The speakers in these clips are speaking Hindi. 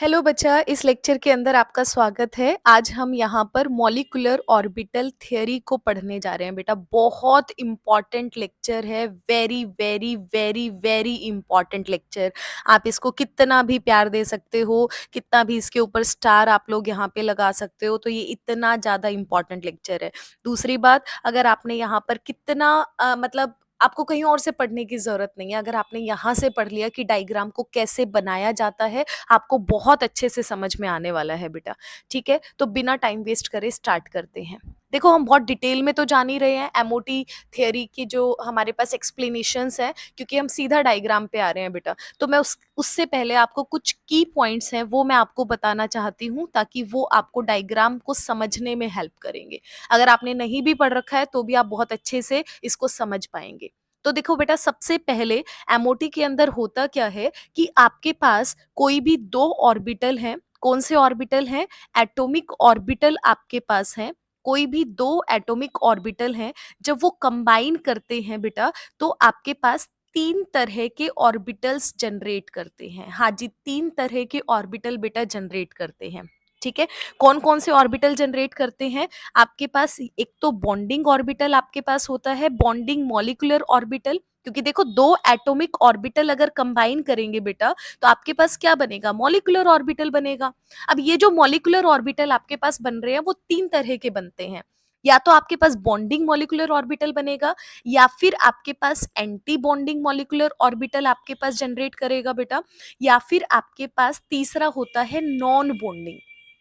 हेलो बच्चा, इस लेक्चर के अंदर आपका स्वागत है। आज हम यहाँ पर मॉलिक्यूलर ऑर्बिटल थ्योरी को पढ़ने जा रहे हैं। बेटा बहुत इम्पॉर्टेंट लेक्चर है, very very very very important lecture. आप इसको कितना भी प्यार दे सकते हो, कितना भी इसके ऊपर स्टार आप लोग यहाँ पे लगा सकते हो, तो ये इतना ज़्यादा इम्पॉर्टेंट लेक्चर है। दूसरी बात, अगर आपने यहाँ पर कितना मतलब आपको कहीं और से पढ़ने की ज़रूरत नहीं है। अगर आपने यहाँ से पढ़ लिया कि डायग्राम को कैसे बनाया जाता है, आपको बहुत अच्छे से समझ में आने वाला है बेटा। ठीक है, तो बिना टाइम वेस्ट करे स्टार्ट करते हैं। देखो, हम बहुत डिटेल में तो जान ही रहे हैं एमओटी थियरी की जो हमारे पास एक्सप्लेनेशंस है, क्योंकि हम सीधा डायग्राम पे आ रहे हैं बेटा। तो मैं उससे पहले आपको कुछ की पॉइंट्स हैं वो मैं आपको बताना चाहती हूँ, ताकि वो आपको डायग्राम को समझने में हेल्प करेंगे। अगर आपने नहीं भी पढ़ रखा है तो भी आप बहुत अच्छे से इसको समझ पाएंगे। तो देखो बेटा, सबसे पहले एमओटी के अंदर होता क्या है कि आपके पास कोई भी दो ऑर्बिटल हैं। कौन से ऑर्बिटल हैं? एटॉमिक ऑर्बिटल आपके पास हैं। कोई भी दो एटॉमिक ऑर्बिटल हैं, जब वो कंबाइन करते हैं बेटा, तो आपके पास तीन तरह के ऑर्बिटल्स जनरेट करते हैं। हाँ जी, तीन तरह के ऑर्बिटल बेटा जनरेट करते हैं। ठीक है, कौन कौन से ऑर्बिटल जनरेट करते हैं? आपके पास एक तो बॉन्डिंग ऑर्बिटल आपके पास होता है, बॉन्डिंग मॉलिक्यूलर ऑर्बिटल। क्योंकि देखो, दो एटॉमिक ऑर्बिटल अगर कंबाइन करेंगे बेटा, तो आपके पास क्या बनेगा? मॉलिक्यूलर ऑर्बिटल बनेगा। अब ये जो मॉलिक्यूलर ऑर्बिटल आपके पास बन रहे हैं वो तीन तरह के बनते हैं। या तो आपके पास बॉन्डिंग मॉलिक्यूलर ऑर्बिटल बनेगा, या फिर आपके पास एंटी बॉन्डिंग मॉलिक्यूलर ऑर्बिटल आपके पास जनरेट करेगा बेटा, या फिर आपके पास तीसरा होता है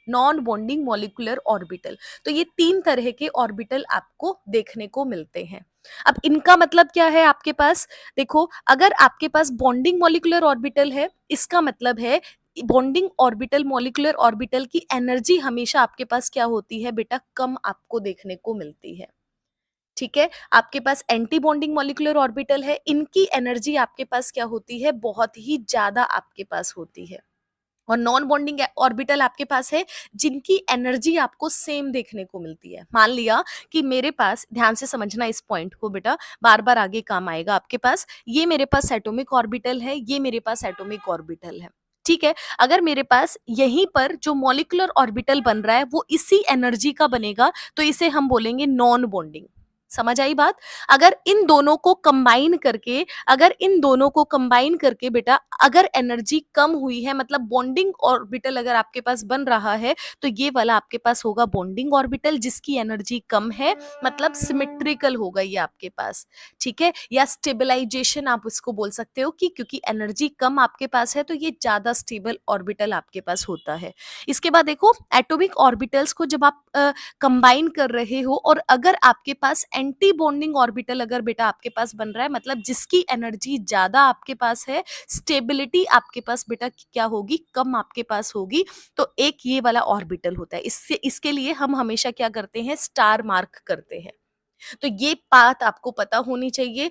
नॉन बॉन्डिंग मॉलिक्यूलर ऑर्बिटल। तो ये तीन तरह के ऑर्बिटल आपको देखने को मिलते हैं। अब इनका मतलब क्या है आपके पास? देखो, अगर आपके पास बॉन्डिंग मॉलिक्यूलर ऑर्बिटल है, इसका मतलब है बॉन्डिंग ऑर्बिटल मॉलिक्यूलर ऑर्बिटल की एनर्जी हमेशा आपके पास क्या होती है बेटा? कम आपको देखने को मिलती है। ठीक है, आपके पास एंटी बॉन्डिंग मॉलिक्यूलर ऑर्बिटल है, इनकी एनर्जी आपके पास क्या होती है? बहुत ही ज्यादा आपके पास होती है। और नॉन बॉन्डिंग ऑर्बिटल आपके पास है, जिनकी एनर्जी आपको सेम देखने को मिलती है। मान लिया कि मेरे पास, ध्यान से समझना इस पॉइंट को बेटा, बार बार आगे काम आएगा आपके पास। ये मेरे पास एटॉमिक ऑर्बिटल है, ये मेरे पास एटॉमिक ऑर्बिटल है। ठीक है, अगर मेरे पास यहीं पर जो मॉलिक्यूलर ऑर्बिटल बन रहा है वो इसी एनर्जी का बनेगा, तो इसे हम बोलेंगे नॉन बॉन्डिंग। समझ आई बात? अगर इन दोनों को कंबाइन करके बेटा, अगर एनर्जी कम हुई है, मतलब बॉन्डिंग ऑर्बिटल अगर आपके पास बन रहा है, तो ये वाला आपके पास होगा बॉन्डिंग ऑर्बिटल जिसकी एनर्जी कम है, मतलब सिमेट्रिकल होगा ये आपके पास। ठीक है, या स्टेबलाइजेशन आप इसको बोल सकते हो, कि क्योंकि एनर्जी कम आपके पास है तो ये ज्यादा स्टेबल ऑर्बिटल आपके पास होता है। इसके बाद देखो, एटॉमिक ऑर्बिटल्स को जब आप कंबाइन कर रहे हो, और अगर आपके पास एंटी बॉन्डिंग ऑर्बिटल अगर बेटा आपके पास बन रहा है, मतलब जिसकी एनर्जी ज्यादा आपके पास है, स्टेबिलिटी आपके पास बेटा क्या होगी? कम आपके पास होगी। तो एक ये वाला ऑर्बिटल होता है, इससे इसके लिए हम हमेशा क्या करते हैं? स्टार मार्क करते हैं। तो ये बात आपको पता होनी चाहिए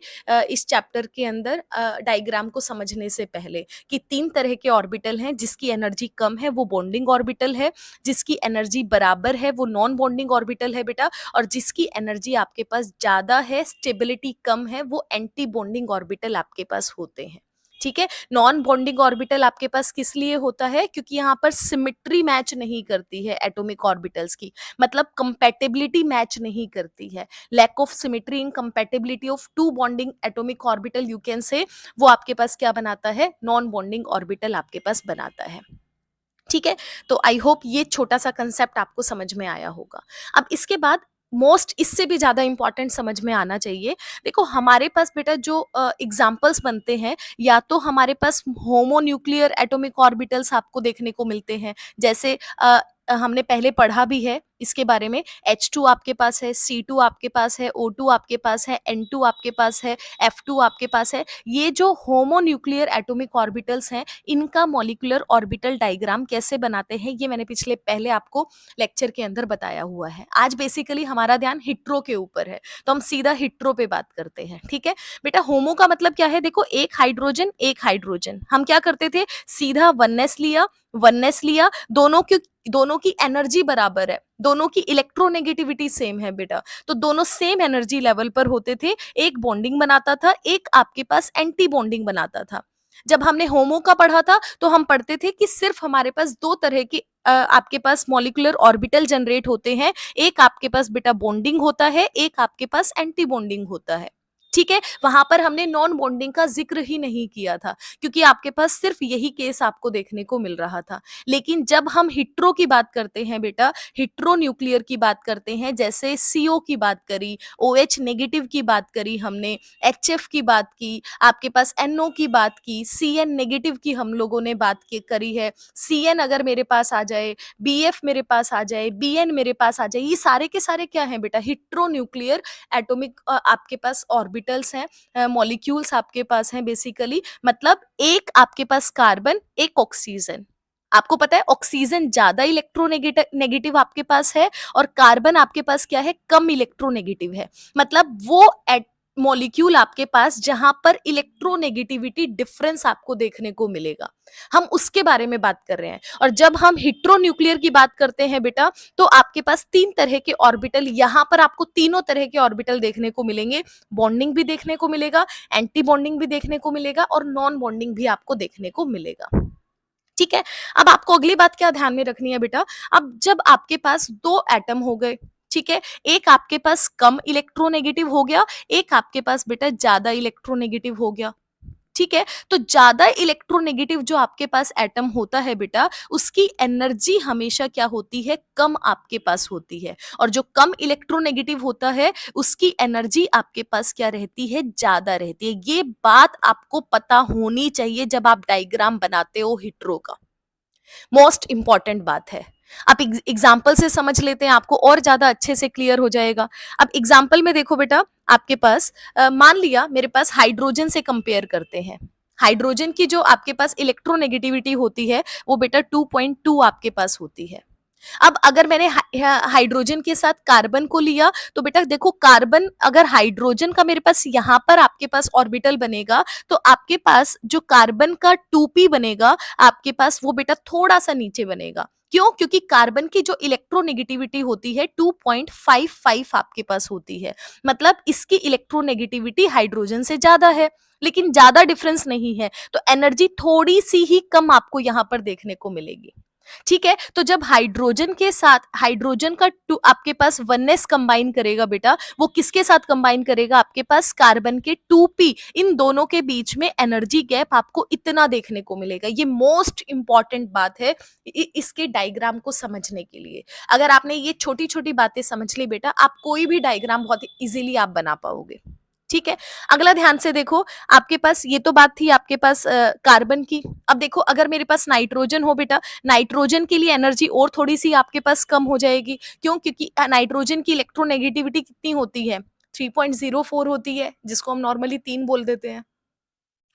इस चैप्टर के अंदर, डायग्राम को समझने से पहले, कि तीन तरह के ऑर्बिटल हैं। जिसकी एनर्जी कम है वो बॉन्डिंग ऑर्बिटल है, जिसकी एनर्जी बराबर है वो नॉन बॉन्डिंग ऑर्बिटल है बेटा, और जिसकी एनर्जी आपके पास ज्यादा है, स्टेबिलिटी कम है, वो एंटी बॉन्डिंग ऑर्बिटल आपके पास होते हैं। ठीक है, नॉन बॉन्डिंग ऑर्बिटल आपके पास किस लिए होता है? क्योंकि यहाँ पर सिमेट्री मैच नहीं करती है एटॉमिक ऑर्बिटल्स की, मतलब कंपैटिबिलिटी मैच नहीं करती है। Lack of symmetry in compatibility of two bonding atomic orbital, you can say, वो आपके पास क्या बनाता है? नॉन बॉन्डिंग ऑर्बिटल आपके पास बनाता है। ठीक है, तो आई होप ये छोटा सा कंसेप्ट आपको समझ में आया होगा। अब इसके बाद मोस्ट, इससे भी ज्यादा इंपॉर्टेंट समझ में आना चाहिए। देखो, हमारे पास बेटा जो एग्जाम्पल्स बनते हैं, या तो हमारे पास होमोन्यूक्लियर एटॉमिक ऑर्बिटल्स आपको देखने को मिलते हैं। जैसे हमने पहले पढ़ा भी है इसके बारे में। H2 आपके पास है, C2 आपके पास है, O2 आपके पास है, N2 आपके पास है, F2 आपके पास है। ये जो होमोन्यूक्लियर एटॉमिक ऑर्बिटल्स हैं, इनका मॉलिक्यूलर ऑर्बिटल डायग्राम कैसे बनाते हैं, ये मैंने पिछले पहले आपको लेक्चर के अंदर बताया हुआ है। आज बेसिकली हमारा ध्यान हिट्रो के ऊपर है, तो हम सीधा हिट्रो पे बात करते हैं। ठीक है बेटा, होमो का मतलब क्या है? देखो, एक हाइड्रोजन एक हाइड्रोजन, हम क्या करते थे? सीधा वननेस लिया, दोनों की एनर्जी बराबर है, दोनों की इलेक्ट्रोनेगेटिविटी सेम है बेटा, तो दोनों सेम एनर्जी लेवल पर होते थे। एक बॉन्डिंग बनाता था, एक आपके पास एंटी बॉन्डिंग बनाता था। जब हमने होमो का पढ़ा था तो हम पढ़ते थे कि सिर्फ हमारे पास 2 तरह के आपके पास मॉलिक्यूलर ऑर्बिटल जनरेट होते हैं। एक आपके पास बेटा बॉन्डिंग होता है, एक आपके पास एंटी बॉन्डिंग होता है। ठीक है? वहाँ पर हमने नॉन बॉन्डिंग का ज़िक्र ही नहीं किया था, क्योंकि आपके पास सिर्फ यही केस आपको देखने को मिल रहा था। लेकिन जब हम हेटेरो की बात करते हैं बेटा, हेटेरो न्यूक्लियर की बात करते हैं, जैसे CO की बात करी, OH नेगेटिव की बात करी हमने, HF की बात की, आपके पास NO की बात की, CN नेगेटिव की हम लोगों ने बात करी है। CN अगर मेरे पास आ जाए, BF मेरे पास आ जाए, BN मेरे पास आ जाए, ये सारे के सारे क्या हैं बेटा? हेटेरो न्यूक्लियर एटॉमिक आपके पास ऑर्बिटल्स हैं, मॉलिक्यूल्स आपके पास हैं बेसिकली। मतलब एक आपके पास कार्बन, एक ऑक्सीजन। आपको पता है ऑक्सीजन ज्यादा इलेक्ट्रोनेगेटिव नेगेटिव आपके पास है, और कार्बन आपके पास क्या है? कम इलेक्ट्रोनेगेटिव है। मतलब वो मॉलिक्यूल आपके पास जहां पर इलेक्ट्रोनेगेटिविटी डिफरेंस आपको देखने को मिलेगा, हम उसके बारे में बात कर रहे हैं। और जब हम हेटेरोन्यूक्लियर की बात करते हैं बेटा, तो आपके पास 3 तरह के ऑर्बिटल, यहां पर आपको तीनों तरह के ऑर्बिटल देखने को मिलेंगे। बॉन्डिंग भी देखने को मिलेगा, एंटी बॉन्डिंग भी देखने को मिलेगा, और नॉन बॉन्डिंग भी आपको देखने को मिलेगा। ठीक है? अब आपको अगली बात क्या ध्यान में रखनी है बेटा? अब जब आपके पास 2 एटम हो गए, ठीक है? एक आपके पास कम इलेक्ट्रोनेगेटिव हो गया, एक आपके पास बेटा ज्यादा इलेक्ट्रोनेगेटिव हो गया। ठीक है? तो ज्यादा इलेक्ट्रोनेगेटिव जो आपके पास एटम होता है बेटा, उसकी एनर्जी हमेशा क्या होती है? कम आपके पास होती है। और जो कम इलेक्ट्रोनेगेटिव होता है, उसकी एनर्जी आपके पास क्या रहती है? ज्यादा रहती है। ये बात आपको पता होनी चाहिए जब आप डायग्राम बनाते हो हेटेरो का। मोस्ट इंपॉर्टेंट बात है। आप एग्जाम्पल से समझ लेते हैं, आपको और ज्यादा अच्छे से क्लियर हो जाएगा। अब एग्जाम्पल में देखो बेटा, आपके पास मान लिया मेरे पास हाइड्रोजन से कंपेयर करते हैं। हाइड्रोजन की जो आपके पास इलेक्ट्रोनेगेटिविटी होती है, वो बेटा 2.2 आपके पास होती है। अब अगर मैंने हाइड्रोजन के साथ कार्बन को लिया, तो बेटा देखो, कार्बन अगर हाइड्रोजन का मेरे पास यहाँ पर आपके पास ऑर्बिटल बनेगा, तो आपके पास जो कार्बन का 2p बनेगा, आपके पास वो बेटा थोड़ा सा नीचे बनेगा। क्यों? क्योंकि कार्बन की जो इलेक्ट्रोनेगेटिविटी होती है 2.55 आपके पास होती है। मतलब इसकी इलेक्ट्रोनेगेटिविटी हाइड्रोजन से ज्यादा है, लेकिन ज्यादा डिफरेंस नहीं है, तो एनर्जी थोड़ी सी ही कम आपको यहां पर देखने को मिलेगी। ठीक है? तो जब हाइड्रोजन के साथ हाइड्रोजन का टू आपके पास वननेस कंबाइन करेगा बेटा, वो किसके साथ कंबाइन करेगा? आपके पास कार्बन के 2p, इन दोनों के बीच में एनर्जी गैप आपको इतना देखने को मिलेगा। ये मोस्ट इंपॉर्टेंट बात है इसके डायग्राम को समझने के लिए। अगर आपने ये छोटी छोटी बातें समझ ली बेटा, आप कोई भी डायग्राम बहुत इजीली आप बना पाओगे। ठीक है? अगला ध्यान से देखो, आपके पास ये तो बात थी आपके पास कार्बन की। अब देखो, अगर मेरे पास नाइट्रोजन हो बेटा, नाइट्रोजन के लिए एनर्जी और थोड़ी सी आपके पास कम हो जाएगी। क्यों? क्योंकि नाइट्रोजन की इलेक्ट्रोनेगेटिविटी कितनी होती है? 3.04 होती है, जिसको हम नॉर्मली 3 बोल देते हैं।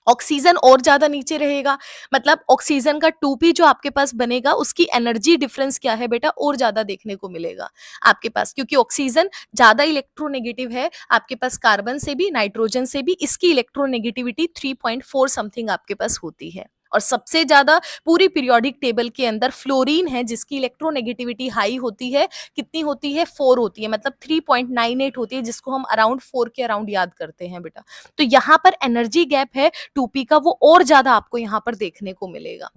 ऑक्सीजन और ज्यादा नीचे रहेगा। मतलब ऑक्सीजन का 2p जो आपके पास बनेगा, उसकी एनर्जी डिफरेंस क्या है बेटा? और ज्यादा देखने को मिलेगा आपके पास, क्योंकि ऑक्सीजन ज्यादा इलेक्ट्रोनेगेटिव है आपके पास कार्बन से भी, नाइट्रोजन से भी। इसकी इलेक्ट्रोनेगेटिविटी 3.4 समथिंग आपके पास होती है। और सबसे ज्यादा पूरी पीरियोडिक टेबल के अंदर फ्लोरीन है, जिसकी इलेक्ट्रोनेगेटिविटी हाई होती है। कितनी होती है? 4 होती है। मतलब 3.98 होती है, जिसको हम अराउंड 4 के अराउंड याद करते हैं बेटा। तो यहाँ पर एनर्जी गैप है 2p का, वो और ज्यादा आपको यहाँ पर देखने को मिलेगा।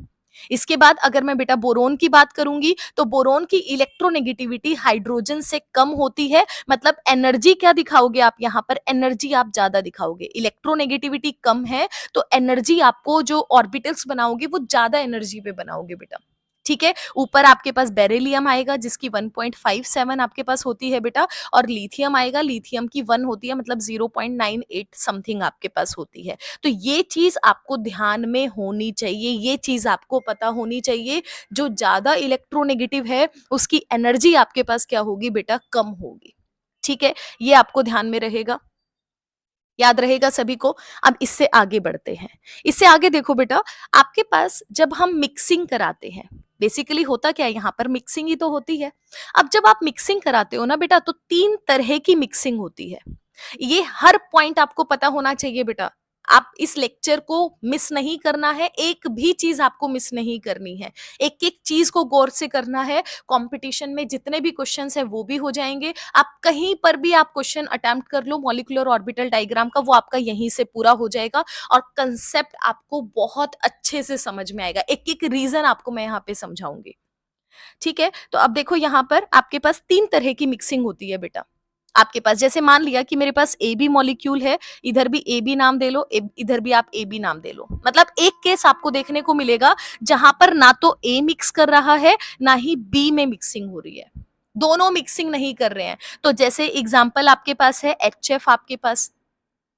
इसके बाद अगर मैं बेटा बोरोन की बात करूंगी, तो बोरोन की इलेक्ट्रोनेगेटिविटी हाइड्रोजन से कम होती है। मतलब एनर्जी क्या दिखाओगे आप यहाँ पर? एनर्जी आप ज्यादा दिखाओगे। इलेक्ट्रोनेगेटिविटी कम है, तो एनर्जी आपको जो ऑर्बिटल्स बनाओगे, वो ज्यादा एनर्जी पे बनाओगे बेटा। ठीक है? ऊपर आपके पास बेरिलियम आएगा, जिसकी 1.57 आपके पास होती है बेटा, और लिथियम आएगा, लिथियम की 1 होती है, मतलब 0.98 समथिंग आपके पास होती है। तो ये चीज आपको ध्यान में होनी चाहिए, ये चीज आपको पता होनी चाहिए। जो ज्यादा इलेक्ट्रोनेगेटिव है, उसकी एनर्जी आपके पास क्या होगी बेटा? कम होगी। ठीक है? ये आपको ध्यान में रहेगा, याद रहेगा सभी को। अब इससे आगे बढ़ते हैं। इससे आगे देखो बेटा, आपके पास जब हम मिक्सिंग कराते हैं, बेसिकली होता क्या है? यहाँ पर मिक्सिंग ही तो होती है। अब जब आप मिक्सिंग कराते हो ना बेटा, तो 3 तरह की मिक्सिंग होती है। ये हर पॉइंट आपको पता होना चाहिए बेटा। आप इस लेक्चर को मिस नहीं करना है, एक भी चीज आपको मिस नहीं करनी है, एक एक चीज को गौर से करना है। कंपटीशन में जितने भी क्वेश्चंस है वो भी हो जाएंगे, आप कहीं पर भी आप क्वेश्चन अटेम्प्ट कर लो मॉलिक्यूलर ऑर्बिटल डायग्राम का, वो आपका यहीं से पूरा हो जाएगा और कंसेप्ट आपको बहुत अच्छे से समझ में आएगा, एक एक रीजन आपको मैं यहाँ पे समझाऊंगी। ठीक है, तो अब देखो यहाँ पर आपके पास तीन तरह की मिक्सिंग होती है बेटा। आपके पास जैसे मान लिया कि मेरे पास ए बी मॉलिक्यूल है, इधर भी ए बी नाम दे लो, इधर भी आप ए बी नाम दे लो। मतलब एक केस आपको देखने को मिलेगा जहां पर ना तो ए मिक्स कर रहा है ना ही बी में मिक्सिंग हो रही है, दोनों मिक्सिंग नहीं कर रहे हैं। तो जैसे एग्जांपल आपके पास है HF आपके पास,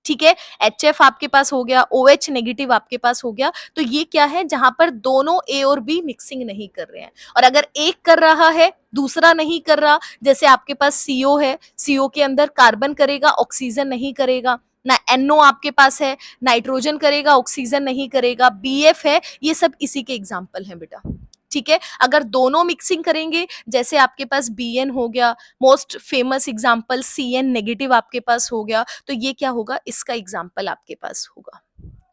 ठीक है, HF आपके पास हो गया, OH नेगेटिव आपके पास हो गया। तो ये क्या है, जहां पर दोनों A और B मिक्सिंग नहीं कर रहे हैं। और अगर एक कर रहा है दूसरा नहीं कर रहा, जैसे आपके पास CO है, CO के अंदर कार्बन करेगा ऑक्सीजन नहीं करेगा, ना NO आपके पास है, नाइट्रोजन करेगा ऑक्सीजन नहीं करेगा, BF है, ये सब इसी के एग्जाम्पल हैं बेटा। ठीक है, अगर दोनों मिक्सिंग करेंगे, जैसे आपके पास BN हो गया, most famous example CN negative आपके पास हो गया, तो ये क्या होगा, इसका एग्जाम्पल आपके पास होगा।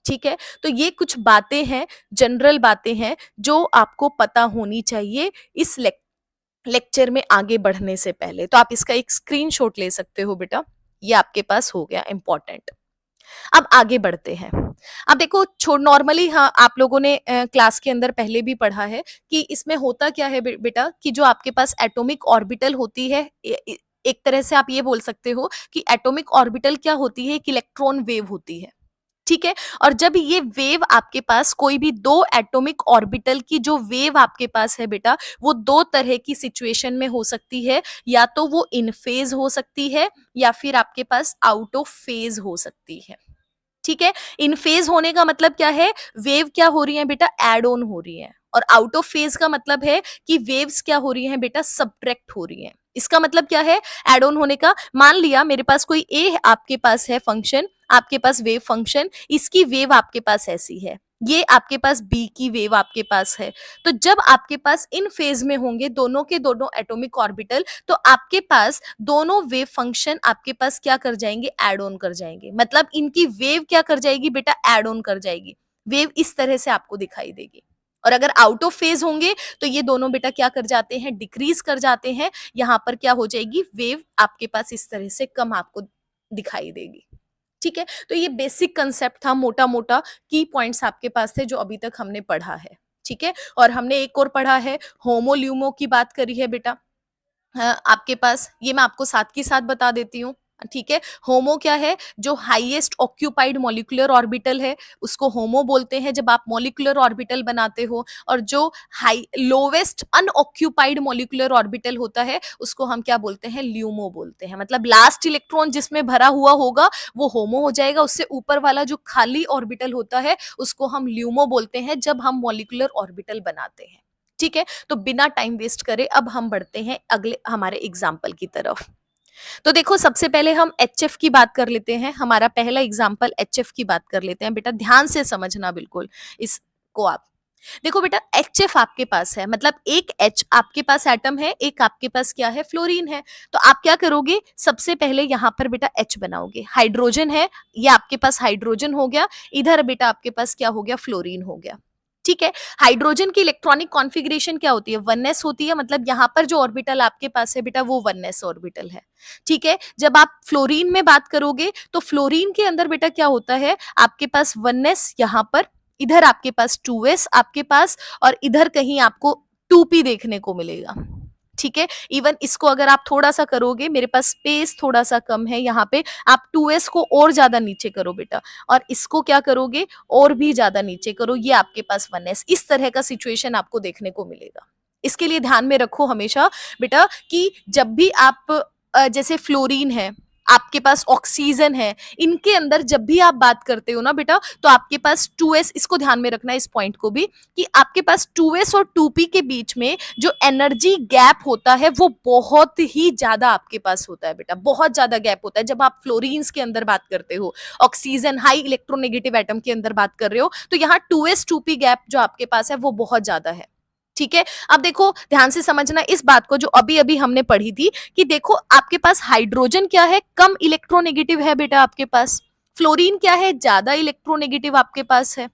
ठीक है, तो ये कुछ बातें हैं, जनरल बातें हैं जो आपको पता होनी चाहिए इस लेक्चर में आगे बढ़ने से पहले। तो आप इसका एक स्क्रीनशॉट ले सकते हो बेटा, ये आपके पास हो गया इंपॉर्टेंट। अब आगे बढ़ते हैं। अब देखो छोड़ नॉर्मली, हाँ आप लोगों ने क्लास के अंदर पहले भी पढ़ा है कि इसमें होता क्या है बेटा, कि जो आपके पास एटॉमिक ऑर्बिटल होती है, एक तरह से आप ये बोल सकते हो कि एटॉमिक ऑर्बिटल क्या होती है, एक इलेक्ट्रॉन वेव होती है। ठीक है, और जब ये वेव आपके पास कोई भी दो एटॉमिक ऑर्बिटल की जो वेव आपके पास है बेटा, वो दो तरह की सिचुएशन में हो सकती है, या तो वो इन फेज हो सकती है या फिर आपके पास आउट ऑफ फेज हो सकती है। ठीक है, इन फेज होने का मतलब क्या है, वेव क्या हो रही है बेटा, एड ऑन हो रही है। और आउट ऑफ फेज का मतलब है कि वेव्स क्या हो रही हैं बेटा, सबट्रैक्ट हो रही हैं। इसका मतलब क्या है, एड ऑन होने का, मान लिया मेरे पास कोई ए आपके पास है फंक्शन, आपके पास वेव फंक्शन, इसकी वेव आपके पास ऐसी है, ये आपके पास बी की वेव आपके पास है। तो जब आपके पास इन फेज में होंगे दोनों के दोनों एटॉमिक ऑर्बिटल, तो आपके पास दोनों वेव फंक्शन आपके पास क्या कर जाएंगे, एड ऑन कर जाएंगे। मतलब इनकी वेव क्या कर जाएगी बेटा, एड ऑन कर जाएगी। वेव इस तरह से आपको दिखाई देगी। और अगर आउट ऑफ फेज होंगे तो ये दोनों बेटा क्या कर जाते हैं, डिक्रीज कर जाते हैं। यहाँ पर क्या हो जाएगी, वेव आपके पास इस तरह से कम आपको दिखाई देगी। ठीक है, तो ये बेसिक कंसेप्ट था, मोटा मोटा की पॉइंट्स आपके पास थे जो अभी तक हमने पढ़ा है। ठीक है, और हमने एक और पढ़ा है, होमोल्यूमो की बात करी है बेटा। आपके पास ये मैं आपको साथ के साथ बता देती हूँ। ठीक है, होमो क्या है, जो हाईएस्ट ऑक्यूपाइड मॉलिक्यूलर ऑर्बिटल है उसको होमो बोलते हैं जब आप मॉलिक्यूलर ऑर्बिटल बनाते हो। और जो high lowest unoccupied molecular orbital होता है उसको हम क्या बोलते हैं, ल्यूमो बोलते हैं। मतलब लास्ट इलेक्ट्रॉन जिसमें भरा हुआ होगा वो होमो हो जाएगा, उससे ऊपर वाला जो खाली ऑर्बिटल होता है उसको हम ल्यूमो बोलते हैं जब हम मॉलिक्यूलर ऑर्बिटल बनाते हैं। ठीक है, तो बिना टाइम वेस्ट करे अब हम बढ़ते हैं अगले हमारे एग्जाम्पल की तरफ। तो देखो सबसे पहले हम HF की बात कर लेते हैं, हमारा पहला एग्जाम्पल HF की बात कर लेते हैं। बेटा ध्यान से समझना बिल्कुल इसको। आप देखो बेटा, HF आपके पास है, मतलब एक H आपके पास एटम है, एक आपके पास क्या है, फ्लोरीन है। तो आप क्या करोगे, सबसे पहले यहाँ पर बेटा H बनाओगे, हाइड्रोजन है, ये आपके पास हाइड्रोजन हो गया, इधर बेटा आपके पास क्या हो गया, फ्लोरीन हो गया। ठीक है, हाइड्रोजन की इलेक्ट्रॉनिक कॉन्फ़िगरेशन क्या होती है, 1s होती है। मतलब यहाँ पर जो ऑर्बिटल आपके पास है बेटा वो 1s ऑर्बिटल है। ठीक है, जब आप फ्लोरीन में बात करोगे तो फ्लोरीन के अंदर बेटा क्या होता है, आपके पास 1s, यहाँ पर इधर आपके पास 2s आपके पास, और इधर कहीं आपको 2p देखने को मिलेगा। ठीक है, इवन इसको अगर आप थोड़ा सा करोगे, मेरे पास स्पेस थोड़ा सा कम है यहाँ पे, आप 2s को और ज्यादा नीचे करो बेटा, और इसको क्या करोगे, और भी ज्यादा नीचे करो, ये आपके पास 1s, इस तरह का सिचुएशन आपको देखने को मिलेगा। इसके लिए ध्यान में रखो हमेशा बेटा कि जब भी आप जैसे फ्लोरीन है, आपके पास ऑक्सीजन है, इनके अंदर जब भी आप बात करते हो ना बेटा, तो आपके पास 2s, इसको ध्यान में रखना इस पॉइंट को भी, कि आपके पास 2s और 2p के बीच में जो एनर्जी गैप होता है वो बहुत ही ज्यादा आपके पास होता है बेटा, बहुत ज्यादा गैप होता है जब आप फ्लोरीन्स के अंदर बात करते हो, ऑक्सीजन हाई इलेक्ट्रोनेगेटिव एटम के अंदर बात कर रहे हो, तो यहाँ 2s 2p गैप जो आपके पास है वो बहुत ज्यादा है। ठीक है, अब देखो ध्यान से समझना इस बात को जो अभी अभी हमने पढ़ी थी, कि देखो आपके पास हाइड्रोजन क्या है, कम इलेक्ट्रोनेगेटिव है बेटा आपके पास, फ्लोरीन क्या है, ज्यादा इलेक्ट्रोनेगेटिव आपके पास है।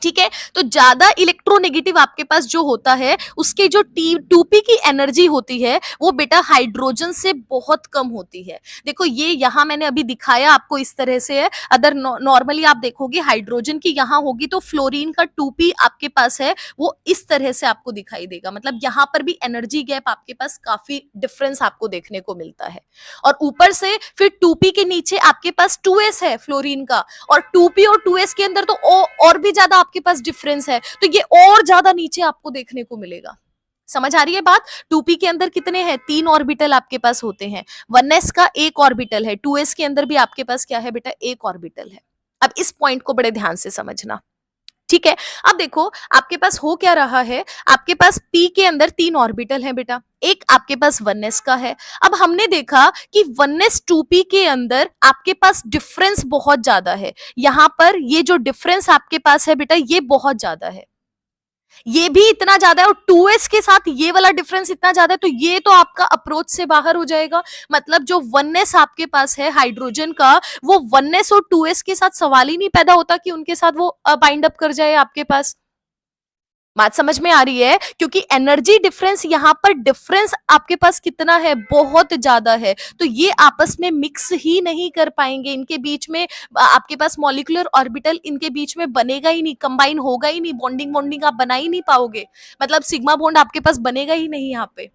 ठीक है, तो ज्यादा इलेक्ट्रोनेगेटिव आपके पास जो होता है, उसके जो टी 2p की एनर्जी होती है वो बेटा हाइड्रोजन से बहुत कम होती है। देखो ये यहाँ मैंने अभी दिखाया आपको इस तरह से है, अदर नॉर्मली आप देखोगे हाइड्रोजन की यहाँ होगी तो फ्लोरीन का 2p आपके पास है वो इस तरह से आपको दिखाई देगा। मतलब यहाँ पर भी एनर्जी गैप आपके पास काफी डिफरेंस आपको देखने को मिलता है। और ऊपर से फिर 2p के नीचे आपके पास 2s है फ्लोरीन का, और 2p और 2s के अंदर तो और भी ज्यादा आपके पास डिफरेंस है, तो ये और ज्यादा नीचे आपको देखने को मिलेगा। समझ आ रही है बात? 2p के अंदर कितने हैं, 3 ऑर्बिटल आपके पास होते हैं, 1s का एक ऑर्बिटल है, 2s के अंदर भी आपके पास क्या है बेटा, एक ऑर्बिटल है। अब इस पॉइंट को बड़े ध्यान से समझना। ठीक है, अब देखो आपके पास हो क्या रहा है, आपके पास p के अंदर 3 ऑर्बिटल है बेटा, एक आपके पास 1s का है। अब हमने देखा कि 1s 2p के अंदर आपके पास डिफरेंस बहुत ज्यादा है, यहां पर ये जो डिफरेंस आपके पास है बेटा ये बहुत ज्यादा है, ये भी इतना ज्यादा है, और 2s के साथ ये वाला डिफरेंस इतना ज्यादा है, तो ये तो आपका अप्रोच से बाहर हो जाएगा। मतलब जो 1s आपके पास है हाइड्रोजन का, वो 1s और 2s के साथ सवाल ही नहीं पैदा होता कि उनके साथ वो बाइंड अप कर जाए आपके पास। बात समझ में आ रही है? क्योंकि एनर्जी डिफरेंस यहाँ पर डिफरेंस आपके पास कितना है, बहुत ज्यादा है, तो ये आपस में मिक्स ही नहीं कर पाएंगे, इनके बीच में आपके पास मॉलिक्यूलर ऑर्बिटल इनके बीच में बनेगा ही नहीं, कंबाइन होगा ही नहीं, बॉन्डिंग बॉन्डिंग आप बना ही नहीं पाओगे, मतलब सिग्मा बॉन्ड आपके पास बनेगा ही नहीं यहाँ पे।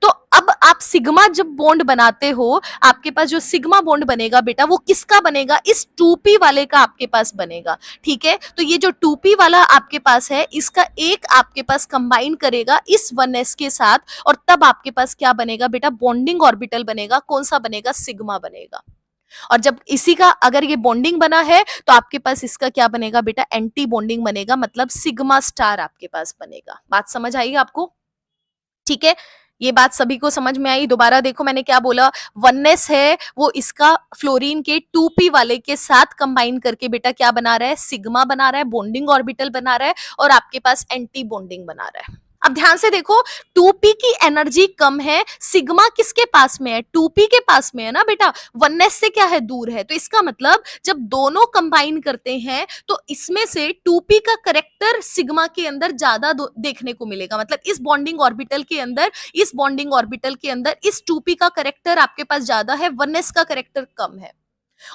तो अब आप सिग्मा जब बॉन्ड बनाते हो, आपके पास जो सिग्मा बॉन्ड बनेगा बेटा वो किसका बनेगा, इस 2p वाले का आपके पास बनेगा। ठीक है, तो ये जो 2p वाला आपके पास है इसका एक आपके पास कंबाइन करेगा इस 1s के साथ, और तब आपके पास क्या बनेगा बेटा, बॉन्डिंग ऑर्बिटल बनेगा। कौन सा बनेगा, सिग्मा बनेगा। और जब इसी का अगर ये बॉन्डिंग बना है तो आपके पास इसका क्या बनेगा बेटा, एंटी बॉन्डिंग बनेगा, मतलब सिग्मा स्टार आपके पास बनेगा। बात समझ आएगी आपको? ठीक है, ये बात सभी को समझ में आई? दोबारा देखो मैंने क्या बोला, 1s है वो इसका फ्लोरीन के 2p वाले के साथ कंबाइन करके बेटा क्या बना रहा है, सिग्मा बना रहा है, बॉन्डिंग ऑर्बिटल बना रहा है, और आपके पास एंटी बॉन्डिंग बना रहा है। अब ध्यान से देखो, 2p की एनर्जी कम है, सिग्मा किसके पास में है, 2p के पास में है ना बेटा, 1s से क्या है, दूर है, तो इसका मतलब जब दोनों कंबाइन करते हैं तो इसमें से 2p का करेक्टर सिग्मा के अंदर ज्यादा देखने को मिलेगा। मतलब इस बॉन्डिंग ऑर्बिटल के अंदर, इस बॉन्डिंग ऑर्बिटल के अंदर इस 2p का करेक्टर आपके पास ज्यादा है, 1s का करेक्टर कम है।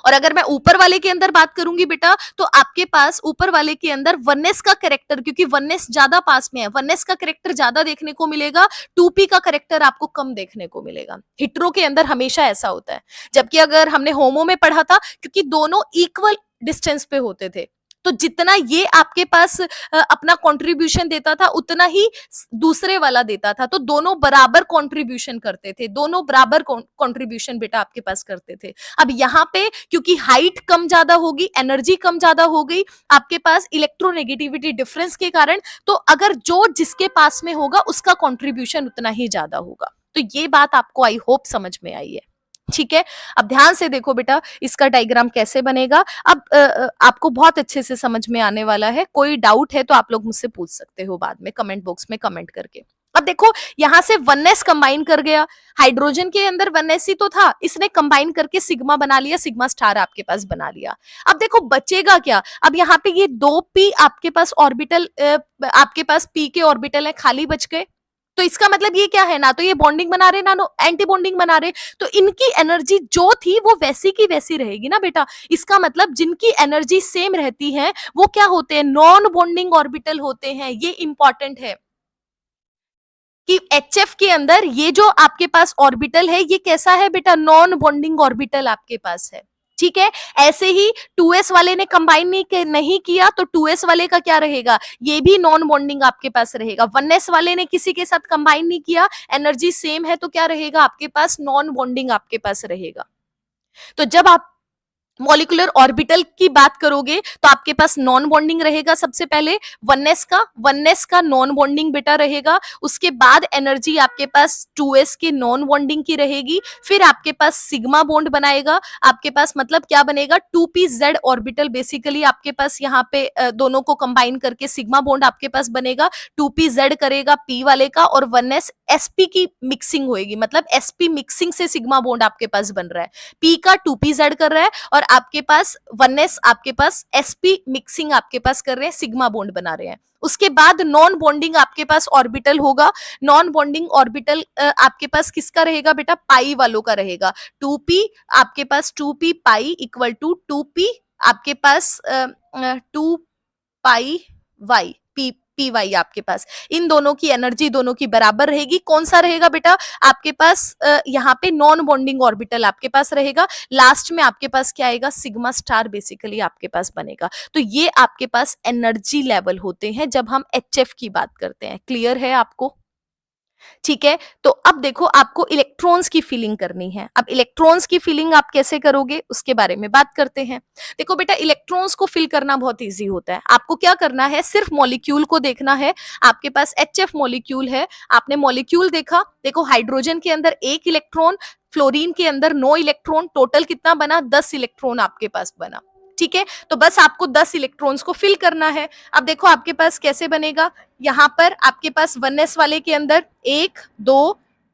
और अगर मैं ऊपर वाले के अंदर बात करूंगी बेटा, तो आपके पास ऊपर वाले के अंदर 1s का करेक्टर, क्योंकि 1s ज्यादा पास में है, 1s का करेक्टर ज्यादा देखने को मिलेगा, 2p का करेक्टर आपको कम देखने को मिलेगा। हिट्रो के अंदर हमेशा ऐसा होता है, जबकि अगर हमने होमो में पढ़ा था, क्योंकि दोनों इक्वल डिस्टेंस पे होते थे, तो जितना ये आपके पास अपना कंट्रीब्यूशन देता था उतना ही दूसरे वाला देता था, तो दोनों बराबर कंट्रीब्यूशन करते थे, दोनों बराबर कंट्रीब्यूशन बेटा आपके पास करते थे। अब यहाँ पे क्योंकि हाइट कम ज्यादा होगी, एनर्जी कम ज्यादा हो गई आपके पास इलेक्ट्रोनेगेटिविटी डिफरेंस के कारण, तो अगर जो जिसके पास में होगा उसका कंट्रीब्यूशन उतना ही ज्यादा होगा। तो ये बात आपको आई होप समझ में आई है। ठीक है, अब ध्यान से देखो बेटा इसका डायग्राम कैसे बनेगा। अब आपको बहुत अच्छे से समझ में आने वाला है, कोई डाउट है तो आप लोग मुझसे पूछ सकते हो बाद में कमेंट बॉक्स में कमेंट करके। अब देखो यहां से 1s कंबाइन कर गया, हाइड्रोजन के अंदर 1s ही तो था, इसने कंबाइन करके सिग्मा बना लिया, सिग्मा स्टार आपके पास बना लिया। अब देखो बचेगा क्या, अब यहाँ पे ये 2p आपके पास ऑर्बिटल, आपके पास p के ऑर्बिटल है, खाली बच गए, तो इसका मतलब ये क्या है, ना तो ये बॉन्डिंग बना रहे ना एंटी बॉन्डिंग बना रहे, तो इनकी एनर्जी जो थी वो वैसी की वैसी रहेगी ना बेटा। इसका मतलब जिनकी एनर्जी सेम रहती है वो क्या होते हैं, नॉन बॉन्डिंग ऑर्बिटल होते हैं। ये इंपॉर्टेंट है कि HF के अंदर ये जो आपके पास ऑर्बिटल है ये कैसा है बेटा, नॉन बॉन्डिंग ऑर्बिटल आपके पास है। ठीक है, ऐसे ही 2s वाले ने कंबाइन नहीं किया तो 2s वाले का क्या रहेगा, ये भी नॉन बॉन्डिंग आपके पास रहेगा। 1s वाले ने किसी के साथ कंबाइन नहीं किया, एनर्जी सेम है, तो क्या रहेगा आपके पास, नॉन बॉन्डिंग आपके पास रहेगा। तो जब आप मॉलिक्यूलर ऑर्बिटल की बात करोगे तो आपके पास नॉन बॉन्डिंग रहेगा, सबसे पहले 1s का नॉन बॉन्डिंग बेटा रहेगा, उसके बाद एनर्जी आपके पास 2s के नॉन बॉन्डिंग की रहेगी, फिर आपके पास सिग्मा बॉन्ड बनाएगा आपके पास, मतलब क्या बनेगा, 2pz ऑर्बिटल बेसिकली आपके पास यहाँ पे दोनों को कंबाइन करके सिग्मा बॉन्ड आपके पास बनेगा, 2pz करेगा p वाले का, और 1s sp की मिक्सिंग होएगी, मतलब sp मिक्सिंग से सिग्मा बॉन्ड आपके पास बन रहा है, p का 2pz कर रहा है और आपके पास 1s आपके पास sp मिक्सिंग आपके पास कर रहे हैं, सिग्मा बॉन्ड बना रहे हैं। उसके बाद नॉन बॉन्डिंग आपके पास ऑर्बिटल होगा। नॉन बॉन्डिंग ऑर्बिटल आपके पास किसका रहेगा बेटा? पाई वालों का रहेगा। 2p आपके पास 2p pi equal to 2p आपके पास 2 पाई वाई पी पी वाई आपके पास। इन दोनों की एनर्जी दोनों की बराबर रहेगी। कौन सा रहेगा बेटा? आपके पास यहाँ पे नॉन बॉन्डिंग ऑर्बिटल आपके पास रहेगा। लास्ट में आपके पास क्या आएगा? सिग्मा स्टार बेसिकली आपके पास बनेगा। तो ये आपके पास एनर्जी लेवल होते हैं जब हम HF की बात करते हैं। क्लियर है आपको? ठीक है, तो अब देखो आपको इलेक्ट्रॉन्स की फीलिंग करनी है। अब इलेक्ट्रॉन्स की फीलिंग आप कैसे करोगे उसके बारे में बात करते हैं। देखो बेटा, इलेक्ट्रॉन्स को फिल करना बहुत इजी होता है। आपको क्या करना है? सिर्फ मॉलिक्यूल को देखना है। आपके पास HF मॉलिक्यूल है, आपने मॉलिक्यूल देखा, देखो हाइड्रोजन के अंदर 1 इलेक्ट्रॉन, फ्लोरीन के अंदर 9 इलेक्ट्रॉन, टोटल कितना बना? 10 इलेक्ट्रॉन आपके पास बना। ठीक है, तो बस आपको 10 इलेक्ट्रॉन्स को फिल करना है। अब देखो आपके पास कैसे बनेगा? यहां पर आपके पास 1s वाले के अंदर 1 2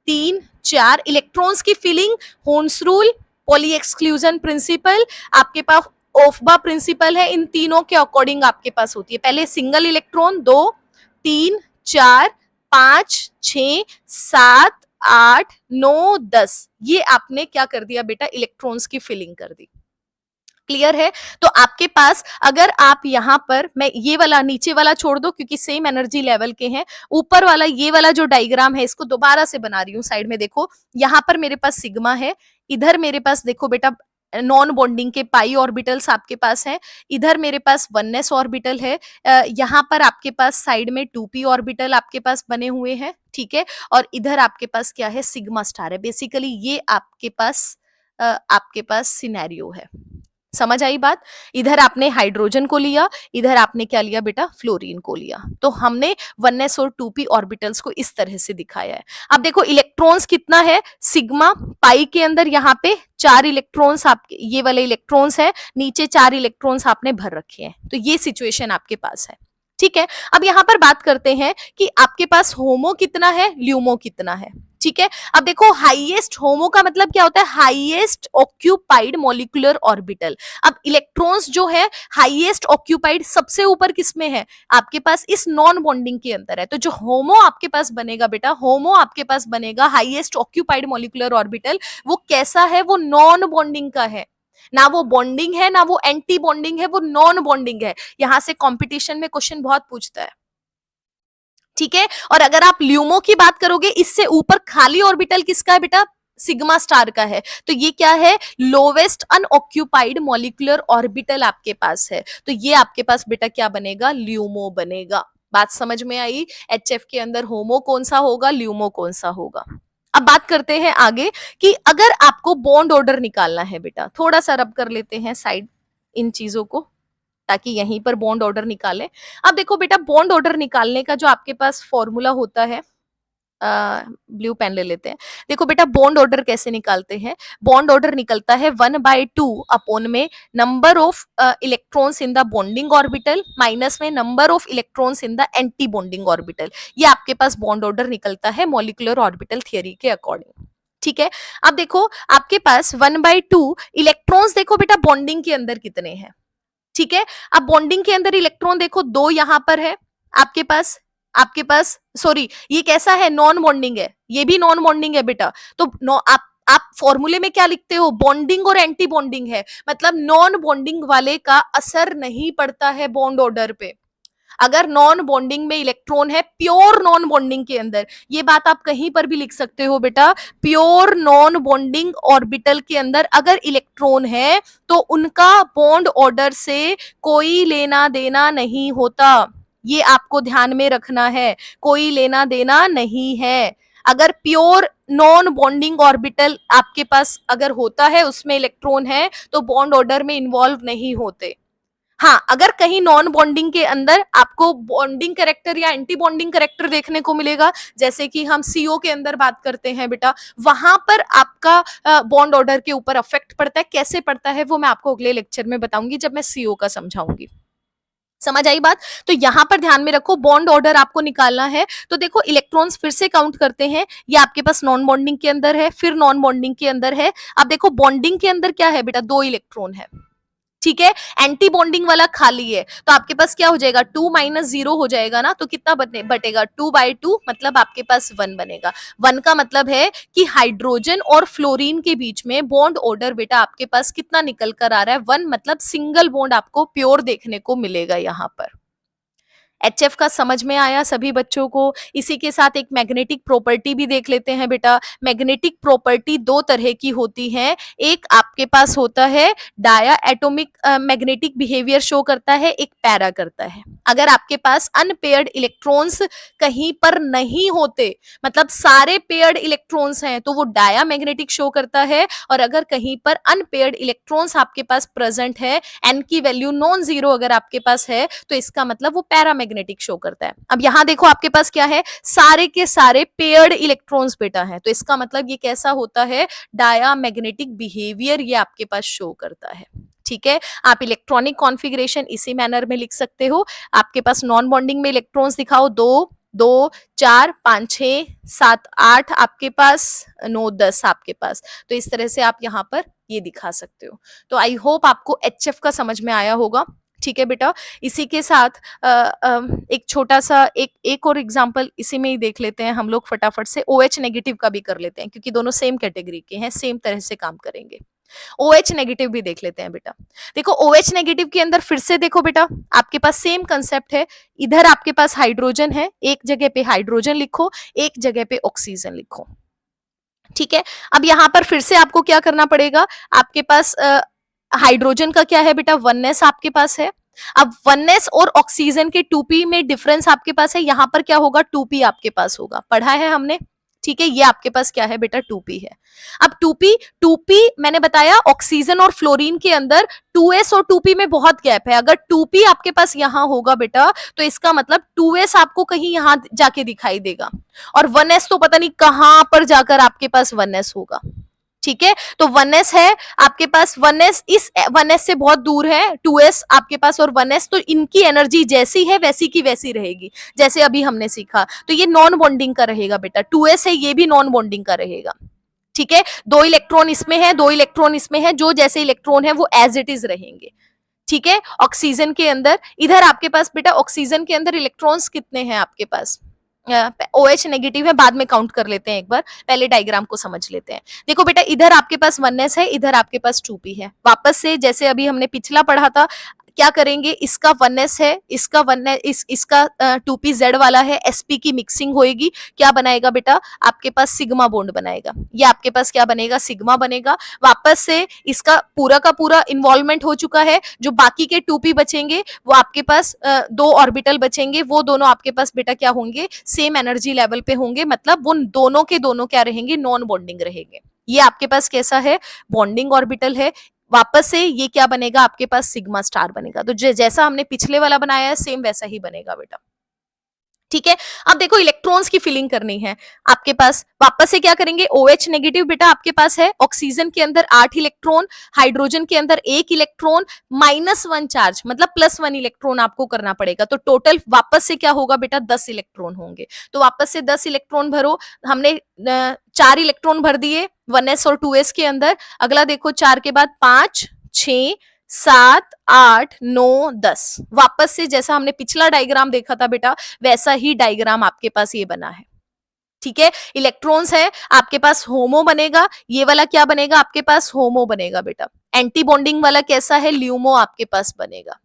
3 4 इलेक्ट्रॉन्स की filling, Hund's rule, Pauli exclusion principle, आपके पास ओफ्बा प्रिंसिपल है। इन तीनों के अकॉर्डिंग आपके पास होती है। पहले सिंगल इलेक्ट्रॉन 2 3 4 5 6 7 8 9 10, ये आपने क्या कर दिया बेटा? इलेक्ट्रॉन्स की फिलिंग कर दी। क्लियर है? तो आपके पास अगर आप यहां पर, मैं ये वाला नीचे वाला छोड़ दो क्योंकि सेम एनर्जी लेवल के हैं, ऊपर वाला ये वाला जो डायग्राम है इसको दोबारा से बना रही हूं। साइड में देखो, यहां पर मेरे पास सिग्मा है, इधर मेरे पास देखो बेटा नॉन बॉन्डिंग के पाई ऑर्बिटल्स आपके पास है, इधर मेरे पास 1s ऑर्बिटल है, यहां पर आपके पास साइड में 2p ऑर्बिटल आपके पास बने हुए हैं। ठीक है, और इधर आपके पास क्या है? सिग्मा स्टार है। बेसिकली ये आपके पास सिनेरियो है। समझ आई बात? इधर आपने हाइड्रोजन को लिया, इधर आपने क्या लिया बेटा? फ्लोरीन को लिया। तो हमने 1s और 2p ऑर्बिटल्स को इस तरह से दिखाया है। अब देखो इलेक्ट्रॉन्स कितना है? सिग्मा पाई के अंदर यहाँ पे 4 इलेक्ट्रॉन्स, आपके ये वाले इलेक्ट्रॉन्स है, नीचे 4 इलेक्ट्रॉन्स आपने भर रखे हैं। तो ये सिचुएशन आपके पास है। ठीक है, अब यहां पर बात करते हैं कि आपके पास होमो कितना है, ल्यूमो कितना है। ठीक है, अब देखो हाईएस्ट होमो का मतलब क्या होता है? Highest occupied molecular orbital. अब इलेक्ट्रॉन्स जो है हाईएस्ट ऑक्यूपाइड सबसे ऊपर किसमें है? आपके पास इस नॉन बॉन्डिंग के अंदर है। तो जो होमो आपके पास बनेगा बेटा, होमो आपके पास बनेगा हाईएस्ट ऑक्यूपाइड मॉलिक्यूलर ऑर्बिटल। वो कैसा है? वो नॉन बॉन्डिंग का है। ना वो बॉन्डिंग है ना वो एंटी बॉन्डिंग है, वो नॉन बॉन्डिंग है। यहां से कंपटीशन में क्वेश्चन बहुत पूछता है। ठीक है, और अगर आप ल्यूमो की बात करोगे, इससे ऊपर खाली ऑर्बिटल किसका है बेटा? सिग्मा स्टार का है। तो ये क्या है? लोवेस्ट अनऑक्यूपाइड मॉलिक्यूलर ऑर्बिटल आपके पास है। तो ये आपके पास बेटा क्या बनेगा? ल्यूमो बनेगा। बात समझ में आई? HF के अंदर होमो कौन सा होगा, ल्यूमो कौन सा होगा। अब बात करते हैं आगे कि अगर आपको बॉन्ड ऑर्डर निकालना है बेटा, थोड़ा सा रब कर लेते हैं साइड इन चीजों को, ताकि यहीं पर बॉन्ड ऑर्डर निकालें। अब देखो बेटा, बॉन्ड ऑर्डर निकालने का जो आपके पास फॉर्मूला होता है, ब्लू पेन ले लेते हैं। देखो बेटा, बॉन्ड ऑर्डर कैसे निकालते हैं? बॉन्ड ऑर्डर निकलता है 1/2 अपॉन में number of electrons in the bonding orbital minus में number of electrons in the anti bonding orbital. ये आपके पास बॉन्ड ऑर्डर निकलता है मॉलिक्यूलर ऑर्बिटल थियरी के अकॉर्डिंग। ठीक है, अब देखो आपके पास 1/2 इलेक्ट्रॉन्स, देखो बेटा बॉन्डिंग के अंदर कितने हैं। ठीक है, अब बॉन्डिंग के अंदर इलेक्ट्रॉन देखो 2 यहां पर है आपके पास सॉरी, ये कैसा है? नॉन बॉन्डिंग है, ये भी नॉन बॉन्डिंग है बेटा। तो आप फॉर्मूले में क्या लिखते हो? बॉन्डिंग और एंटी बॉन्डिंग है, मतलब नॉन बॉन्डिंग वाले का असर नहीं पड़ता है बॉन्ड ऑर्डर पे। अगर नॉन बॉन्डिंग में इलेक्ट्रॉन है, प्योर नॉन बॉन्डिंग के अंदर, ये बात आप कहीं पर भी लिख सकते हो बेटा, प्योर नॉन बॉन्डिंग ऑर्बिटल के अंदर अगर इलेक्ट्रॉन है तो उनका बॉन्ड ऑर्डर से कोई लेना देना नहीं होता। ये आपको ध्यान में रखना है, कोई लेना देना नहीं है। अगर प्योर नॉन बॉन्डिंग ऑर्बिटल आपके पास अगर होता है, उसमें इलेक्ट्रॉन है, तो बॉन्ड ऑर्डर में इन्वॉल्व नहीं होते। हाँ, अगर कहीं नॉन बॉन्डिंग के अंदर आपको बॉन्डिंग कैरेक्टर या एंटी बॉन्डिंग कैरेक्टर देखने को मिलेगा, जैसे कि हम CO के अंदर बात करते हैं बेटा, वहां पर आपका बॉन्ड ऑर्डर के ऊपर अफेक्ट पड़ता है। कैसे पड़ता है वो मैं आपको अगले लेक्चर में बताऊंगी जब मैं CO का समझाऊंगी। समझ आई बात? तो यहाँ पर ध्यान में रखो, बॉन्ड ऑर्डर आपको निकालना है। तो देखो इलेक्ट्रॉन्स फिर से काउंट करते हैं, ये आपके पास नॉन बॉन्डिंग के अंदर है, फिर नॉन बॉन्डिंग के अंदर है। अब देखो बॉन्डिंग के अंदर क्या है बेटा, 2 इलेक्ट्रॉन है, ठीक है। एंटी बॉन्डिंग वाला खाली है, तो आपके पास क्या हो जाएगा, 2 माइनस 0 हो जाएगा ना, तो कितना बटेगा, 2/2, मतलब आपके पास 1 बनेगा। 1 का मतलब है कि हाइड्रोजन और फ्लोरीन के बीच में बॉन्ड ऑर्डर बेटा आपके पास कितना निकल कर आ रहा है, 1, मतलब सिंगल बॉन्ड आपको प्योर देखने को मिलेगा यहाँ पर। एचएफ का समझ में आया सभी बच्चों को? इसी के साथ एक मैग्नेटिक प्रॉपर्टी भी देख लेते हैं बेटा। मैग्नेटिक प्रॉपर्टी 2 तरह की होती है, एक आपके पास होता है diatomic magnetic behaviour show करता है, एक पैरा करता है। अगर आपके पास अनपेयर्ड इलेक्ट्रॉन्स कहीं पर नहीं होते, मतलब सारे पेयर्ड इलेक्ट्रॉन्स हैं, तो वो डाया मैग्नेटिक शो करता है, और अगर कहीं पर अनपेयर्ड इलेक्ट्रॉन्स आपके पास प्रेजेंट है, एन की वैल्यू नॉन जीरो अगर आपके पास है, तो इसका मतलब वो पैरामैग्नेटिक शो करता है। अब यहां देखो आपके पास क्या है, सारे के सारे पेयर्ड इलेक्ट्रॉन्स बेटा है, तो इसका मतलब ये कैसा होता है, डाया मैग्नेटिक बिहेवियर ये आपके पास शो करता है। ठीक है, आप इलेक्ट्रॉनिक कॉन्फ़िगरेशन इसी मैनर में लिख सकते हो। आपके पास नॉन बॉन्डिंग में इलेक्ट्रॉन्स दिखाओ, 2 2 4 5 6 7 8 आपके पास, 9 10 आपके पास। तो इस तरह से आप यहाँ पर ये दिखा सकते हो। तो आई होप आपको एचएफ का समझ में आया होगा। ठीक है बेटा, इसी के साथ एक छोटा सा एक और एग्जांपल इसी में ही देख लेते हैं हम लोग फटाफट से। OH नेगेटिव का भी कर लेते हैं, क्योंकि दोनों सेम कैटेगरी के हैं, सेम तरह से काम करेंगे। OH नेगेटिव भी देख लेते हैं बेटा। देखो OH नेगेटिव के अंदर फिर से देखो बेटा, आपके पास सेम कंसेप्ट है। इधर आपके पास हाइड्रोजन है, एक जगह पे हाइड्रोजन लिखो, एक जगह पे ऑक्सीजन लिखो। ठीक है, अब यहां पर फिर से आपको क्या करना पड़ेगा, आपके पास हाइड्रोजन का क्या है बेटा, वननेस आपके पास है। अब वननेस और ऑक्सीजन के 2p में डिफरेंस आपके पास है, यहां पर क्या होगा, 2p आपके पास होगा, पढ़ा है हमने। ठीक है, ये आपके पास क्या है बेटा, 2p है। अब 2p मैंने बताया ऑक्सीजन और फ्लोरीन के अंदर 2s और 2p में बहुत गैप है। अगर 2p आपके पास यहां होगा बेटा, तो इसका मतलब 2s आपको कहीं यहां जाके दिखाई देगा, और 1s तो पता नहीं कहां पर जाकर आपके पास 1s होगा। ठीक है, तो 1s है आपके पास, 1s इस 1s से बहुत दूर है, 2s आपके पास और 1s, तो इनकी एनर्जी जैसी है वैसी की वैसी रहेगी, जैसे अभी हमने सीखा। तो ये नॉन बॉन्डिंग का रहेगा बेटा, 2s है, ये भी नॉन बॉन्डिंग का रहेगा। ठीक है, 2 इलेक्ट्रॉन इसमें है, 2 इलेक्ट्रॉन इसमें है, जो जैसे इलेक्ट्रॉन है वो एज इट इज रहेंगे। ठीक है, ऑक्सीजन के अंदर, इधर आपके पास बेटा ऑक्सीजन के अंदर इलेक्ट्रॉन्स कितने हैं आपके पास, OH नेगेटिव है, बाद में काउंट कर लेते हैं एक बार, पहले डायग्राम को समझ लेते हैं। देखो बेटा, इधर आपके पास 1s है, इधर आपके पास 2p है। वापस से जैसे अभी हमने पिछला पढ़ा था, क्या करेंगे, इसका 1s है, इसका 1s, इसका 2pz वाला है, sp की मिक्सिंग होएगी, क्या बनाएगा बेटा, आपके पास सिग्मा बॉन्ड बनाएगा। ये आपके पास क्या बनेगा, सिग्मा बनेगा। वापस से इसका पूरा का पूरा इन्वॉल्वमेंट हो चुका है, जो बाकी के 2p बचेंगे वो आपके पास 2 ऑर्बिटल बचेंगे, वो दोनों आपके पास बेटा क्या होंगे, सेम एनर्जी लेवल पे होंगे, मतलब वो दोनों के दोनों क्या रहेंगे, नॉन बॉन्डिंग रहेंगे। ये आपके पास कैसा है, बॉन्डिंग ऑर्बिटल है। वापस से ये क्या बनेगा, आपके पास सिग्मा स्टार बनेगा। तो जैसा हमने पिछले वाला बनाया है, सेम वैसा ही बनेगा बेटा। ठीक है, अब देखो इलेक्ट्रॉन्स की फिलिंग करनी है आपके पास। वापस से क्या करेंगे, OH नेगेटिव बेटा आपके पास है, ऑक्सीजन के अंदर 8 इलेक्ट्रॉन, हाइड्रोजन के अंदर 1 इलेक्ट्रॉन, -1 चार्ज, मतलब +1 इलेक्ट्रॉन आपको करना पड़ेगा। तो टोटल वापस से क्या होगा बेटा, 10 इलेक्ट्रॉन होंगे। तो वापस से 10 इलेक्ट्रॉन भरो। हमने 4 इलेक्ट्रॉन भर दिए 1s और 2s के अंदर। अगला देखो 4 के बाद 5 6 7 8 9 10। वापस से जैसा हमने पिछला डायग्राम देखा था बेटा, वैसा ही डायग्राम आपके पास ये बना है। ठीक है, इलेक्ट्रॉन्स है आपके पास, होमो बनेगा, ये वाला क्या बनेगा आपके पास, होमो बनेगा बेटा। एंटी बॉन्डिंग वाला कैसा है, ल्यूमो आपके पास बनेगा।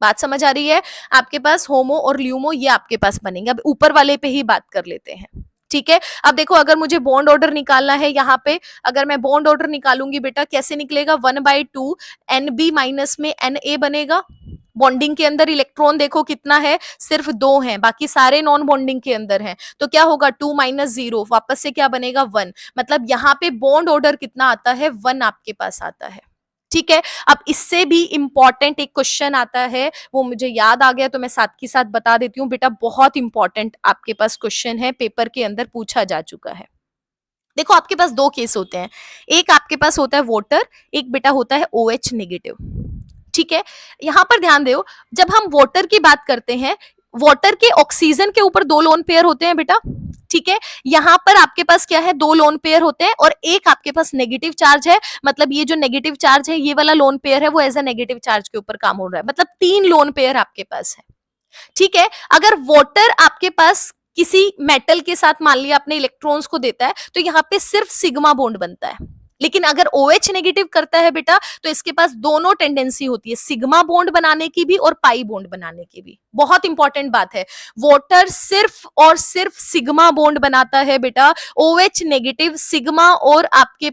बात समझ आ रही है, आपके पास होमो और ल्यूमो ये आपके पास बनेंगे। अब ऊपर वाले पे ही बात कर लेते हैं। ठीक है, अब देखो अगर मुझे बॉन्ड ऑर्डर निकालना है यहाँ पे, अगर मैं बॉन्ड ऑर्डर निकालूंगी बेटा, कैसे निकलेगा, 1/2 NB माइनस में Na बनेगा। बॉन्डिंग के अंदर इलेक्ट्रॉन देखो कितना है, सिर्फ 2 हैं, बाकी सारे नॉन बॉन्डिंग के अंदर हैं। तो क्या होगा, 2 - 0, वापस से क्या बनेगा, 1। मतलब यहाँ पे बॉन्ड ऑर्डर कितना आता है, 1 आपके पास आता है। ठीक है, अब इससे भी इंपॉर्टेंट एक क्वेश्चन आता है, वो मुझे याद आ गया तो मैं साथ के साथ बता देती हूँ बेटा, बहुत इंपॉर्टेंट आपके पास क्वेश्चन है, पेपर के अंदर पूछा जा चुका है। देखो आपके पास 2 केस होते हैं, एक आपके पास होता है वाटर, एक बेटा होता है OH नेगेटिव। ठीक है, यहां पर ध्यान दो, जब हम वाटर की बात करते हैं, वाटर के ऑक्सीजन के ऊपर दो लोन पेयर होते हैं बेटा। ठीक है, यहां पर आपके पास क्या है, दो लोन पेयर होते हैं और एक आपके पास नेगेटिव चार्ज है, मतलब ये जो नेगेटिव चार्ज है, ये वाला लोन पेयर है, वो एज अ नेगेटिव चार्ज के ऊपर काम हो रहा है, मतलब तीन लोन पेयर आपके पास है। ठीक है, अगर वाटर आपके पास किसी मेटल के साथ मान लिया अपने इलेक्ट्रॉन्स को देता है, तो यहाँ पे सिर्फ सिग्मा बॉन्ड बनता है। लेकिन अगर OH नेगेटिव करता है बेटा, तो इसके पास दोनों टेंडेंसी होती है, सिग्मा बॉन्ड बनाने की भी और पाई बॉन्ड बनाने की भी। बहुत इंपॉर्टेंट बात है, वाटर सिर्फ और सिर्फ सिग्मा बॉन्ड बनाता है बेटा। OH नेगेटिव सिग्मा और आपके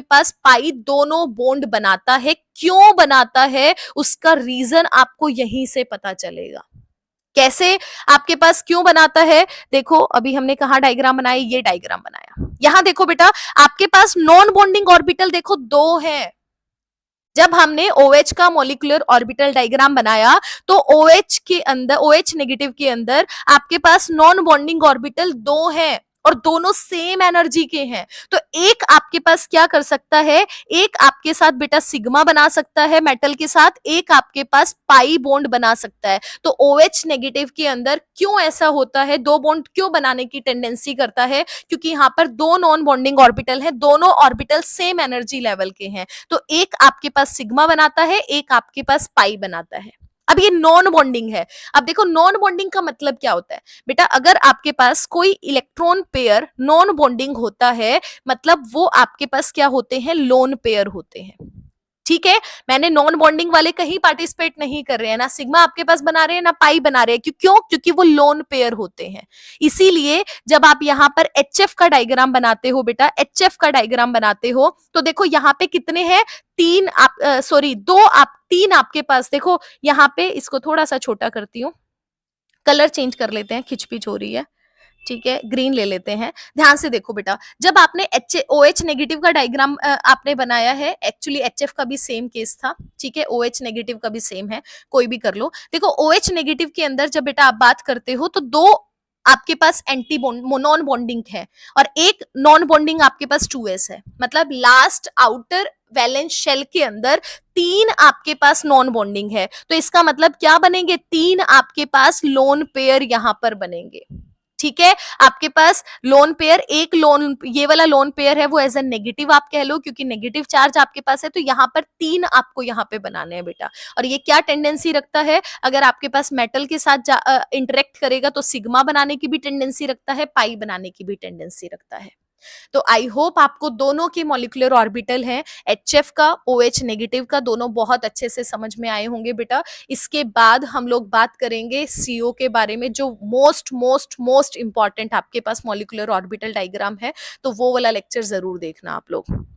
पास पाई दोनों बॉन्ड बनाता है। क्यों बनाता है, उसका रीजन आपको यहीं से पता चलेगा। कैसे आपके पास क्यों बनाता है, देखो अभी हमने कहा डायग्राम बनाया, ये डायग्राम बनाया, यहां देखो बेटा, आपके पास नॉन बॉन्डिंग ऑर्बिटल देखो दो है। जब हमने OH का मॉलिक्यूलर ऑर्बिटल डायग्राम बनाया, तो OH के अंदर, OH नेगेटिव के अंदर आपके पास नॉन बॉन्डिंग ऑर्बिटल दो हैं और दोनों सेम एनर्जी के हैं। तो एक आपके पास क्या कर सकता है, एक आपके साथ बेटा सिग्मा बना सकता है मेटल के साथ, एक आपके पास पाई बॉन्ड बना सकता है। तो OH नेगेटिव के अंदर क्यों ऐसा होता है, दो बॉन्ड क्यों बनाने की टेंडेंसी करता है, क्योंकि यहाँ पर दो नॉन बॉन्डिंग ऑर्बिटल है, दोनों ऑर्बिटल सेम एनर्जी लेवल के हैं। तो एक आपके पास सिग्मा बनाता है, एक आपके पास पाई बनाता है। अब ये नॉन बॉन्डिंग है। अब देखो नॉन बॉन्डिंग का मतलब क्या होता है बेटा, अगर आपके पास कोई इलेक्ट्रॉन पेयर नॉन बॉन्डिंग होता है, मतलब वो आपके पास क्या होते हैं, लोन पेयर होते हैं। ठीक है, मैंने नॉन बॉन्डिंग वाले कहीं पार्टिसिपेट नहीं कर रहे हैं, ना सिग्मा आपके पास बना रहे हैं ना पाई बना रहे हैं, क्यों, क्योंकि वो लोन पेयर होते हैं। इसीलिए जब आप यहाँ पर HF का डायग्राम बनाते हो बेटा, HF का डायग्राम बनाते हो, तो देखो यहाँ पे कितने हैं, तीन आप सॉरी दो आप तीन आपके पास, देखो यहाँ पे, इसको थोड़ा सा छोटा करती हूँ, कलर चेंज कर लेते हैं, खिचपिच हो रही है। ठीक है, ग्रीन ले लेते हैं। ध्यान से देखो बेटा, जब आपने OH नेगेटिव का डायग्राम आपने बनाया है, एक्चुअली HF का भी सेम केस था। ठीक है, OH नेगेटिव का भी सेम है, कोई भी कर लो। देखो OH नेगेटिव के अंदर जब बेटा आप बात करते हो, तो दो आपके पास एंटी बॉन्ड नॉन बॉन्डिंग है और एक नॉन बॉन्डिंग आपके पास 2s है, मतलब लास्ट आउटर वैलेंस शेल के अंदर तीन आपके पास नॉन बॉन्डिंग है। तो इसका मतलब क्या बनेंगे, तीन आपके पास लोन पेयर यहां पर बनेंगे। ठीक है, आपके पास लोन पेयर, एक लोन, ये वाला लोन पेयर है वो एज ए नेगेटिव आप कह लो, क्योंकि नेगेटिव चार्ज आपके पास है, तो यहाँ पर तीन आपको यहाँ पे बनाने हैं बेटा। और ये क्या टेंडेंसी रखता है, अगर आपके पास मेटल के साथ इंटरेक्ट करेगा तो सिग्मा बनाने की भी टेंडेंसी रखता है, पाई बनाने की भी टेंडेंसी रखता है। तो आई होप आपको दोनों के मॉलिक्यूलर ऑर्बिटल हैं, HF का, OH नेगेटिव का, दोनों बहुत अच्छे से समझ में आए होंगे बेटा। इसके बाद हम लोग बात करेंगे CO के बारे में, जो मोस्ट मोस्ट मोस्ट इंपॉर्टेंट आपके पास मॉलिक्यूलर ऑर्बिटल डायग्राम है, तो वो वाला लेक्चर जरूर देखना आप लोग।